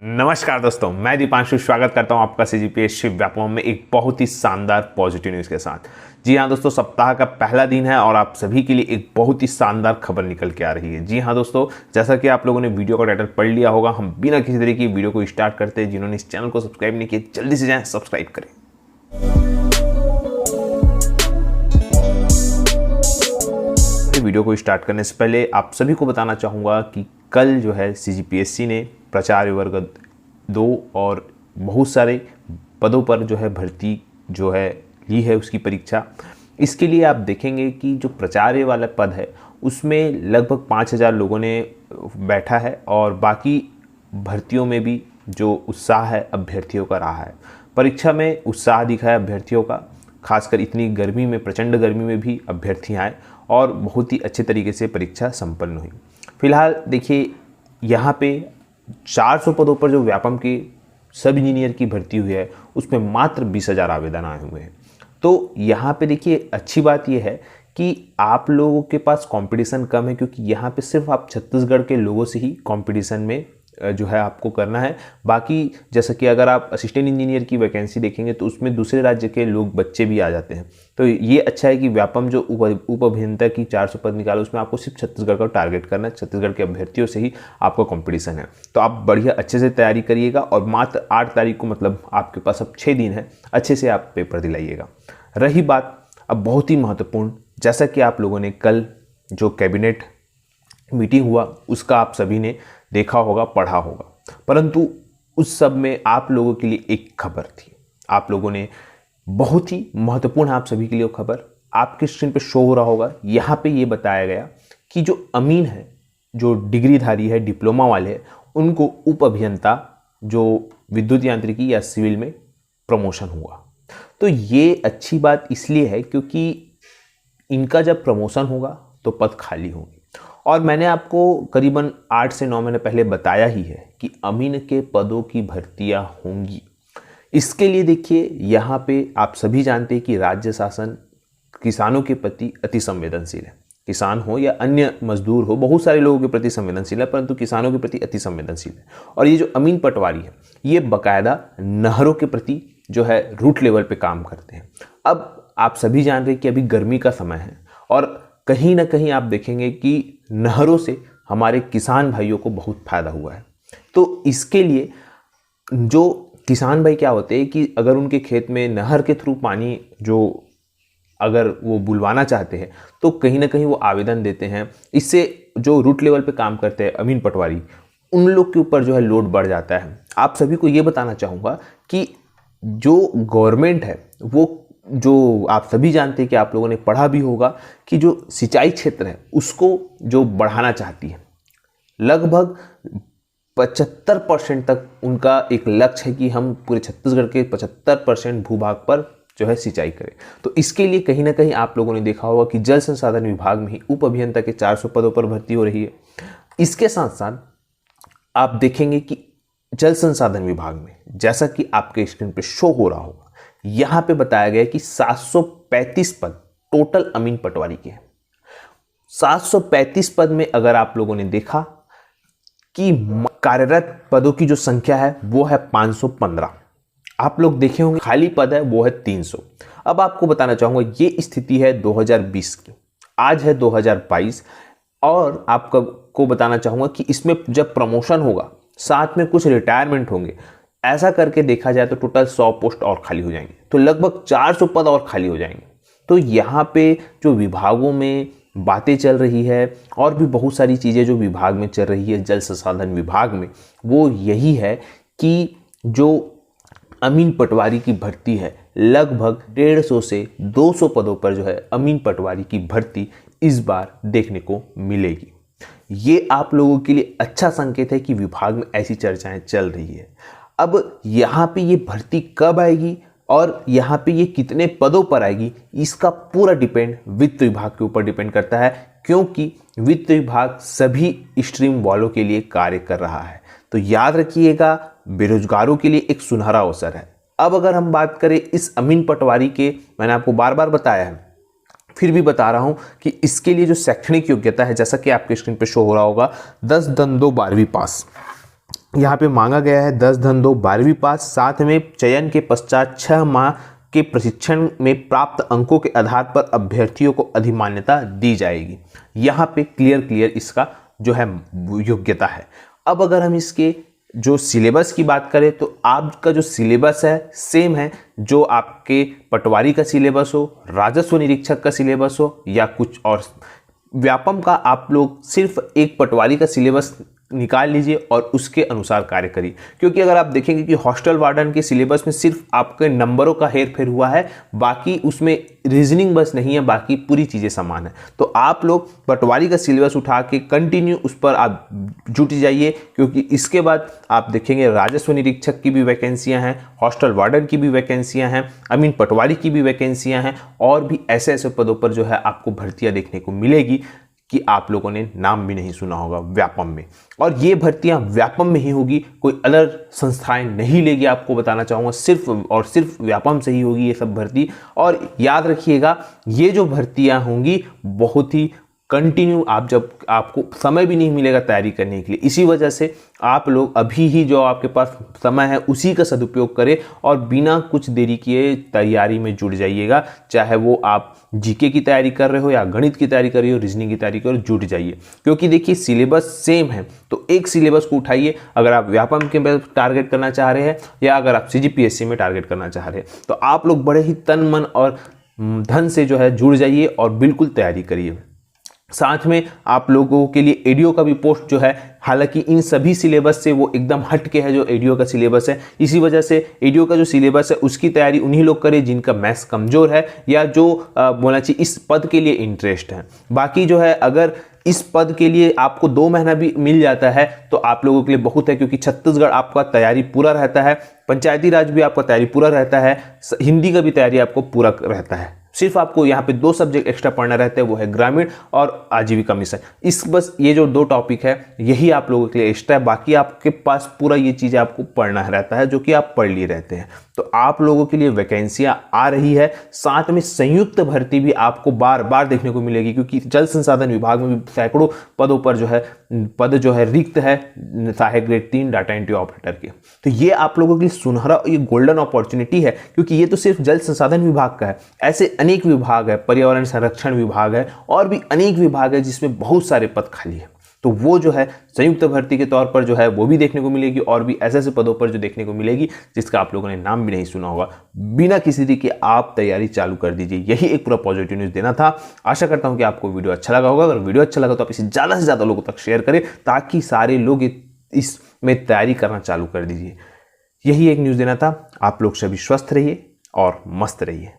नमस्कार दोस्तों, मैं दीपांशु स्वागत करता हूं आपका सीजीपीएससी व्यापम में एक बहुत ही शानदार पॉजिटिव न्यूज़ के साथ। जी हां दोस्तों, सप्ताह का पहला दिन है और आप सभी के लिए एक बहुत ही शानदार खबर निकल के आ रही है। जी हां दोस्तों, जैसा कि आप लोगों ने वीडियो का टाइटल पढ़ लिया होगा, हम बिना किसी तरीके की वीडियो को स्टार्ट करते हैं। जिन्होंने इस चैनल को सब्सक्राइब नहीं किया, जल्दी से जाएं सब्सक्राइब करें। वीडियो को स्टार्ट करने से पहले आप सभी को बताना चाहूँगा कि कल जो है सीजीपीएससी ने प्राचार्य वर्ग 2 और बहुत सारे पदों पर जो है भर्ती जो है ली है उसकी परीक्षा। इसके लिए आप देखेंगे कि जो प्राचार्य वाला पद है उसमें लगभग 5000 लोगों ने बैठा है और बाकी भर्तियों में भी जो उत्साह है अभ्यर्थियों का रहा है। परीक्षा में उत्साह दिखा है अभ्यर्थियों का, खासकर इतनी गर्मी में, प्रचंड गर्मी में भी अभ्यर्थी आए और बहुत ही अच्छे तरीके से परीक्षा संपन्न हुई। फिलहाल देखिए, यहाँ पे 400 पदों पर जो व्यापम के सब इंजीनियर की भर्ती हुई है उसमें मात्र 20,000 आवेदन आए हुए हैं। तो यहाँ पे देखिए, अच्छी बात यह है कि आप लोगों के पास कंपटीशन कम है, क्योंकि यहाँ पे सिर्फ आप छत्तीसगढ़ के लोगों से ही कंपटीशन में जो है आपको करना है। बाकी जैसा कि अगर आप असिस्टेंट इंजीनियर की वैकेंसी देखेंगे तो उसमें दूसरे राज्य के लोग, बच्चे भी आ जाते हैं। तो ये अच्छा है कि व्यापम जो उप अभियंता की 400 पद निकाला उसमें आपको सिर्फ छत्तीसगढ़ का टारगेट करना है। छत्तीसगढ़ के अभ्यर्थियों से ही आपका कंपटीशन है। तो आप बढ़िया अच्छे से तैयारी करिएगा और मात्र 8 तारीख को, मतलब आपके पास अब 6 दिन है, अच्छे से आप पेपर दिलाइएगा। रही बात अब बहुत ही महत्वपूर्ण, जैसा कि आप लोगों ने कल जो कैबिनेट मीटिंग हुआ उसका आप सभी ने देखा होगा, पढ़ा होगा, परंतु उस सब में आप लोगों के लिए एक खबर थी। आप लोगों ने बहुत ही महत्वपूर्ण है आप सभी के लिए वो खबर, आपके स्क्रीन पे शो हो रहा होगा। यहाँ पे ये बताया गया कि जो अमीन है, जो डिग्रीधारी है, डिप्लोमा वाले हैं, उनको उप अभियंता जो विद्युत यांत्रिकी या सिविल में प्रमोशन हुआ। तो ये अच्छी बात इसलिए है क्योंकि इनका जब प्रमोशन होगा तो पद खाली होंगे। और मैंने आपको करीबन 8 से 9 महीने पहले बताया ही है कि अमीन के पदों की भर्तियां होंगी। इसके लिए देखिए, यहाँ पे आप सभी जानते हैं कि राज्य शासन किसानों के प्रति अति संवेदनशील है। किसान हो या अन्य मजदूर हो, बहुत सारे लोगों के प्रति संवेदनशील है, परंतु किसानों के प्रति अति संवेदनशील है। और ये जो अमीन पटवारी है, ये बाकायदा नहरों के प्रति जो है रूट लेवल पे काम करते हैं। अब आप सभी जान रहे हैं कि अभी गर्मी का समय है और कहीं ना कहीं आप देखेंगे कि नहरों से हमारे किसान भाइयों को बहुत फायदा हुआ है। तो इसके लिए जो किसान भाई क्या होते हैं कि अगर उनके खेत में नहर के थ्रू पानी जो अगर वो बुलवाना चाहते हैं तो कहीं ना कहीं वो आवेदन देते हैं। इससे जो रूट लेवल पे काम करते हैं अमीन पटवारी, उन लोग के ऊपर जो है लोड बढ़ जाता है। आप सभी को ये बताना चाहूँगा कि जो गवर्नमेंट है वो, जो आप सभी जानते हैं कि आप लोगों ने पढ़ा भी होगा कि जो सिंचाई क्षेत्र है उसको जो बढ़ाना चाहती है, लगभग 75% तक उनका एक लक्ष्य है कि हम पूरे छत्तीसगढ़ के 75% भूभाग पर जो है सिंचाई करें। तो इसके लिए कहीं ना कहीं आप लोगों ने देखा होगा कि जल संसाधन विभाग में ही उप अभियंता के 400 पदों पर भर्ती हो रही है। इसके साथ साथ आप देखेंगे कि जल संसाधन विभाग में, जैसा कि आपके स्क्रीन पर शो हो रहा होगा, यहां पे बताया गया कि 735 पद टोटल अमीन पटवारी के हैं। 735 पद में अगर आप लोगों ने देखा कि कार्यरत पदों की जो संख्या है वो है 515। आप लोग देखे होंगे खाली पद है वो है 300। अब आपको बताना चाहूंगा, ये स्थिति है 2020 की, आज है 2022 और आपको बताना चाहूंगा कि इसमें जब प्रमोशन होगा साथ में कुछ रिटायरमेंट होंगे, ऐसा करके देखा जाए तो टोटल 100 पोस्ट और खाली हो जाएंगे। तो लगभग 400 पद और खाली हो जाएंगे। तो यहाँ पे जो विभागों में बातें चल रही है और भी बहुत सारी चीज़ें जो विभाग में चल रही है, जल संसाधन विभाग में, वो यही है कि जो अमीन पटवारी की भर्ती है, लगभग 150 से 200 पदों पर जो है अमीन पटवारी की भर्ती इस बार देखने को मिलेगी। ये आप लोगों के लिए अच्छा संकेत है कि विभाग में ऐसी चर्चाएं चल रही है। अब यहाँ पे ये भर्ती कब आएगी और यहाँ पे ये कितने पदों पर आएगी, इसका पूरा डिपेंड वित्त विभाग के ऊपर डिपेंड करता है, क्योंकि वित्त विभाग सभी स्ट्रीम वालों के लिए कार्य कर रहा है। तो याद रखिएगा, बेरोजगारों के लिए एक सुनहरा अवसर है। अब अगर हम बात करें इस अमीन पटवारी के, मैंने आपको बार बार बताया है, फिर भी बता रहा हूं कि इसके लिए जो शैक्षणिक योग्यता है, जैसा कि आपके स्क्रीन पे शो हो रहा होगा, 10 दंदो 12वीं पास, यहाँ पे मांगा गया है 10-2 12वीं पास, साथ में चयन के पश्चात 6 माह के प्रशिक्षण में प्राप्त अंकों के आधार पर अभ्यर्थियों को अधिमान्यता दी जाएगी। यहाँ पे क्लियर इसका जो है योग्यता है। अब अगर हम इसके जो सिलेबस की बात करें तो आपका जो सिलेबस है सेम है जो आपके पटवारी का सिलेबस हो, राजस्व निरीक्षक का सिलेबस हो या कुछ और। व्यापम का आप लोग सिर्फ एक पटवारी का सिलेबस निकाल लीजिए और उसके अनुसार कार्य करिए, क्योंकि अगर आप देखेंगे कि हॉस्टल वार्डन के सिलेबस में सिर्फ आपके नंबरों का हेर फेर हुआ है, बाकी उसमें रीजनिंग बस नहीं है, बाकी पूरी चीज़ें समान है। तो आप लोग पटवारी का सिलेबस उठा के कंटिन्यू उस पर आप जुट जाइए, क्योंकि इसके बाद आप देखेंगे राजस्व निरीक्षक की भी वैकेंसियां हैं, हॉस्टल वार्डन की भी वैकेंसियां हैं, पटवारी की भी वैकेंसियां हैं, और भी ऐसे ऐसे पदों पर जो है आपको भर्तियां देखने को मिलेगी कि आप लोगों ने नाम भी नहीं सुना होगा व्यापम में। और ये भर्तियां व्यापम में ही होगी, कोई अलग संस्थाएं नहीं लेगी, आपको बताना चाहूँगा सिर्फ और सिर्फ व्यापम से ही होगी ये सब भर्ती। और याद रखिएगा ये जो भर्तियां होंगी बहुत ही कंटिन्यू, आप जब आपको समय भी नहीं मिलेगा तैयारी करने के लिए, इसी वजह से आप लोग अभी ही जो आपके पास समय है उसी का सदुपयोग करें और बिना कुछ देरी किए तैयारी में जुट जाइएगा। चाहे वो आप जीके की तैयारी कर रहे हो या गणित की तैयारी कर रहे हो, रीजनिंग की तैयारी कर रहे हो, जुट जाइए, क्योंकि देखिए सिलेबस सेम है। तो एक सिलेबस को उठाइए अगर आप व्यापम के टारगेट करना चाह रहे हैं या अगर आप सीजीपीएससी में टारगेट करना चाह रहे हैं, तो आप लोग बड़े ही तन मन और धन से जो है जुड़ जाइए और बिल्कुल तैयारी करिए। साथ में आप लोगों के लिए एडीओ का भी पोस्ट जो है, हालांकि इन सभी सिलेबस से वो एकदम हट के है जो एडीओ का सिलेबस है, इसी वजह से एडीओ का जो सिलेबस है उसकी तैयारी उन्हीं लोग करें जिनका मैथ्स कमजोर है या जो बोलना चाहिए इस पद के लिए इंटरेस्ट है। बाकी जो है अगर इस पद के लिए आपको 2 महीना भी मिल जाता है तो आप लोगों के लिए बहुत है, क्योंकि छत्तीसगढ़ आपका तैयारी पूरा रहता है, पंचायती राज भी आपका तैयारी पूरा रहता है, हिंदी का भी तैयारी आपको पूरा रहता है। सिर्फ आपको यहाँ पे 2 सब्जेक्ट एक्स्ट्रा पढ़ना रहते हैं, वो है ग्रामीण और आजीविका मिशन। इस बस ये जो 2 टॉपिक है यही आप लोगों के लिए एक्स्ट्रा है, बाकी आपके पास पूरा ये चीज़ें आपको पढ़ना रहता है जो कि आप पढ़ लिए रहते हैं। तो आप लोगों के लिए वैकेंसियां आ रही है, साथ में संयुक्त भर्ती भी आपको बार बार देखने को मिलेगी, क्योंकि जल संसाधन विभाग में भी सैकड़ों पदों पर जो है पद जो है रिक्त है सहायक ग्रेड 3 डाटा एंट्री ऑपरेटर के। तो ये आप लोगों के लिए सुनहरा, ये गोल्डन अपॉर्चुनिटी है, क्योंकि ये तो सिर्फ जल संसाधन विभाग का है, ऐसे अनेक विभाग है, पर्यावरण संरक्षण विभाग है और भी अनेक विभाग है जिसमें बहुत सारे पद खाली है। तो वो जो है संयुक्त भर्ती के तौर पर जो है वो भी देखने को मिलेगी और भी ऐसे ऐसे पदों पर जो देखने को मिलेगी जिसका आप लोगों ने नाम भी नहीं सुना होगा। बिना किसी देरी के आप तैयारी चालू कर दीजिए, यही एक पूरा पॉजिटिव न्यूज़ देना था। आशा करता हूं कि आपको वीडियो अच्छा लगा होगा। अगर वीडियो अच्छा लगा तो आप इसे ज़्यादा से ज़्यादा लोगों तक शेयर करें ताकि सारे लोग इसमें तैयारी करना चालू कर दीजिए। यही एक न्यूज़ देना था। आप लोग सभी स्वस्थ रहिए और मस्त रहिए।